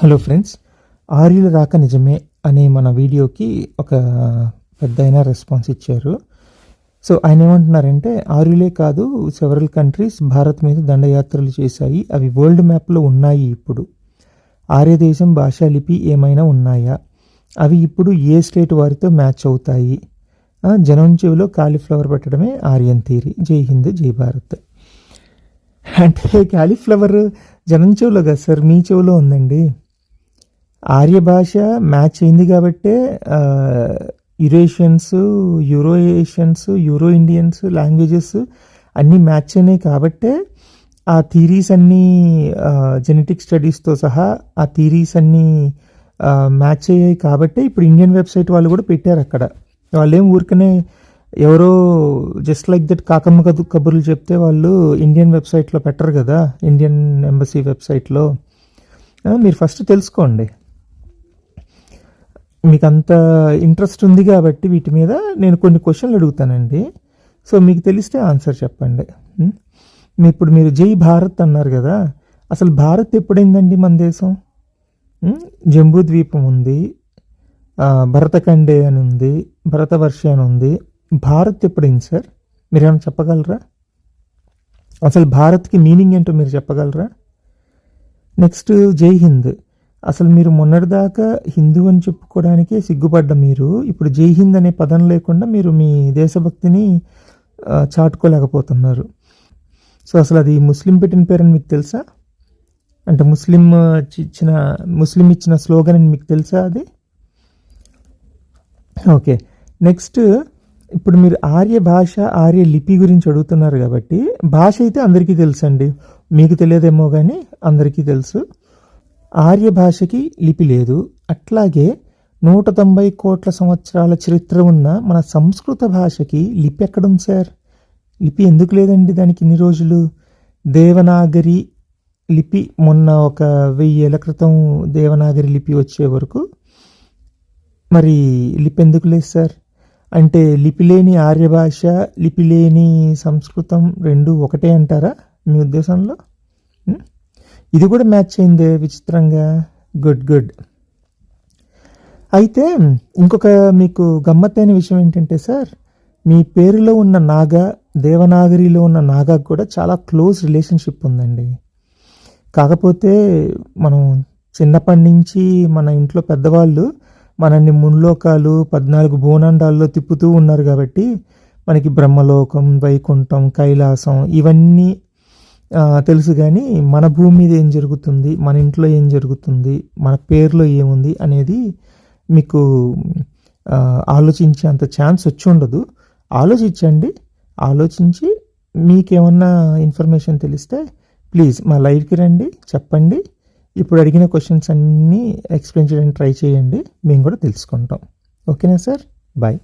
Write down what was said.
Hello friends, ఆర్యుల రాక నిజమే అనే మన వీడియోకి ఒక పెద్దాయన రెస్పాన్స్ ఇచ్చారు. సో ఆయన ఏమంటున్నారంటే, ఆర్యులే కాదు సెవరల్ కంట్రీస్ భారత్ మీద దండయాత్రలు చేశాయి, అవి వరల్డ్ మ్యాప్లో ఉన్నాయి. ఇప్పుడు ఆర్య దేశం భాషా లిపి ఏమైనా ఉన్నాయా, అవి ఇప్పుడు ఏ స్టేట్ వారితో మ్యాచ్ అవుతాయి, జనం చెవిలో కాలీఫ్లవర్ పెట్టడమే ఆర్యన్ థియరీ, జై హింద్ జై భారత్. అంటే కాలీఫ్లవర్ జనం చెవిలో కదా సార్, మీ చెవిలో ఉందండి. ఆర్య భాష మ్యాచ్ అయింది కాబట్టే యురేషియన్స్, యూరోయేషియన్స్, యూరో ఇండియన్స్ లాంగ్వేజెస్ అన్నీ మ్యాచ్ అయినాయి కాబట్టే ఆ థీరీస్ అన్నీ జెనెటిక్ స్టడీస్తో సహా ఆ థీరీస్ అన్నీ మ్యాచ్ అయ్యాయి కాబట్టే ఇప్పుడు ఇండియన్ వెబ్సైట్ వాళ్ళు కూడా పెట్టారు అక్కడ. వాళ్ళేం ఊరికనే ఎవరో జస్ట్ లైక్ దట్ కాకమ్మ కబుర్లు చెప్తే వాళ్ళు ఇండియన్ వెబ్సైట్లో పెట్టరు కదా, ఇండియన్ ఎంబసీ వెబ్సైట్లో. మీరు ఫస్ట్ తెలుసుకోండి. మీకు అంత ఇంట్రెస్ట్ ఉంది కాబట్టి వీటి మీద నేను కొన్ని క్వశ్చన్లు అడుగుతానండి. సో మీకు తెలిస్తే ఆన్సర్ చెప్పండి. ఇప్పుడు మీరు జై భారత్ అన్నారు కదా, అసలు భారత్ ఎప్పుడైందండి మన దేశం? జంబూ ద్వీపం ఉంది, భరతఖండే అని ఉంది, భరతవర్ష అని ఉంది. భారత్ ఎప్పుడైంది సార్? మీరేమైనా చెప్పగలరా? అసలు భారత్కి మీనింగ్ ఏంటో మీరు చెప్పగలరా? నెక్స్ట్ జై హింద్. అసలు మీరు మొన్నటిదాకా హిందూ అని చెప్పుకోవడానికే సిగ్గుపడ్డ మీరు ఇప్పుడు జై హింద్ అనే పదం లేకుండా మీరు మీ దేశభక్తిని చాటుకోలేకపోతున్నారు. సో అసలు అది ముస్లిం పెట్టిన పేరని మీకు తెలుసా? అంటే ముస్లిం ఇచ్చిన స్లోగన్ అని మీకు తెలుసా అది? ఓకే, నెక్స్ట్ ఇప్పుడు మీరు ఆర్య భాష, ఆర్య లిపి గురించి అడుగుతున్నారు కాబట్టి భాష అయితే అందరికీ తెలుసు అండి, మీకు తెలియదేమో కానీ అందరికీ తెలుసు. ఆర్య భాషకి లిపి లేదు. అట్లాగే 190 కోట్ల సంవత్సరాల చరిత్ర ఉన్న మన సంస్కృత భాషకి లిపి ఎక్కడుంది సార్? లిపి ఎందుకు లేదండి దానికి ఇన్ని రోజులు? దేవనాగరి లిపి మొన్న ఒక 1000 ఏళ్ల క్రితం దేవనాగరి లిపి వచ్చే వరకు మరి లిపి ఎందుకు లేదు సార్? అంటే లిపి లేని ఆర్య భాష, లిపి లేని సంస్కృతం రెండు ఒకటే అంటారా మీ ఉద్దేశంలో? ఇది కూడా మ్యాచ్ అయిందే విచిత్రంగా. గుడ్. అయితే ఇంకొక మీకు గమ్మత్తైన విషయం ఏంటంటే సార్, మీ పేరులో ఉన్న నాగా, దేవనాగరిలో ఉన్న నాగాకు కూడా చాలా క్లోజ్ రిలేషన్షిప్ ఉందండి. కాకపోతే మనం చిన్నప్పటి నుంచి మన ఇంట్లో పెద్దవాళ్ళు మనల్ని ముల్లోకాలు 14 భువనాండాల్లో తిప్పుతూ ఉన్నారు కాబట్టి మనకి బ్రహ్మలోకం, వైకుంఠం, కైలాసం ఇవన్నీ తెలుసు. కానీ మన భూమి మీద ఏం జరుగుతుంది, మన ఇంట్లో ఏం జరుగుతుంది, మన పేరులో ఏముంది అనేది మీకు ఆలోచించే అంత ఛాన్స్ వచ్చి ఉండదు. ఆలోచించండి. ఆలోచించి మీకేమన్నా ఇన్ఫర్మేషన్ తెలిస్తే ప్లీజ్ మా లైవ్కి రండి, చెప్పండి. ఇప్పుడు అడిగిన క్వశ్చన్స్ అన్నీ ఎక్స్ప్లెయిన్ చేయడానికి ట్రై చేయండి, మేము కూడా తెలుసుకుంటాం. ఓకేనా సార్? బాయ్.